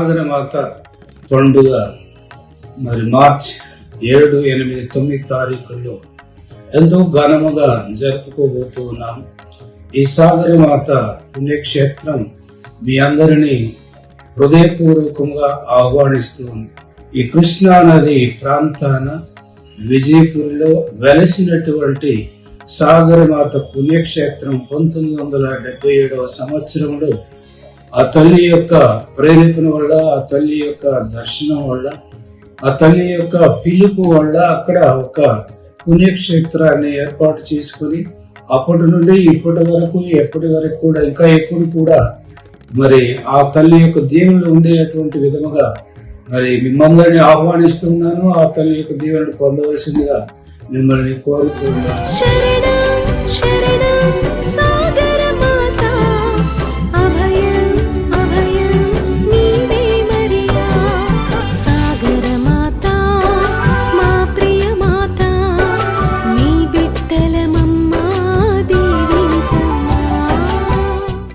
సాగరమాత పండుగ మరి మార్చ్ 7, 8, 9 తారీఖుల్లో ఎంతో ఘనముగా జరుపుకోబోతూ ఉన్నాం. ఈ సాగరమాత పుణ్యక్షేత్రం మీ అందరినీ హృదయపూర్వకంగా ఆహ్వానిస్తూ ఉంది. ఈ కృష్ణా నది ప్రాంతాన విజయపూర్లో వెలసినటువంటి సాగరమాత పుణ్యక్షేత్రం 1977వ సంవత్సరంలో ఆ తల్లి యొక్క ప్రేరేపణ వల్ల, ఆ తల్లి యొక్క దర్శనం వల్ల, ఆ తల్లి యొక్క పిలుపు వల్ల అక్కడ ఒక పుణ్యక్షేత్రాన్ని ఏర్పాటు చేసుకుని అప్పటి నుండి ఇప్పటి వరకు ఎప్పటి వరకు కూడా ఇంకా ఎప్పుడు కూడా మరి ఆ తల్లి యొక్క దీవెనలు ఉండేటువంటి విధముగా మరి మిమ్మల్ని ఆహ్వానిస్తున్నాను. ఆ తల్లి యొక్క దీవెనలు పొందవలసిందిగా మిమ్మల్ని కోరుతున్నాను.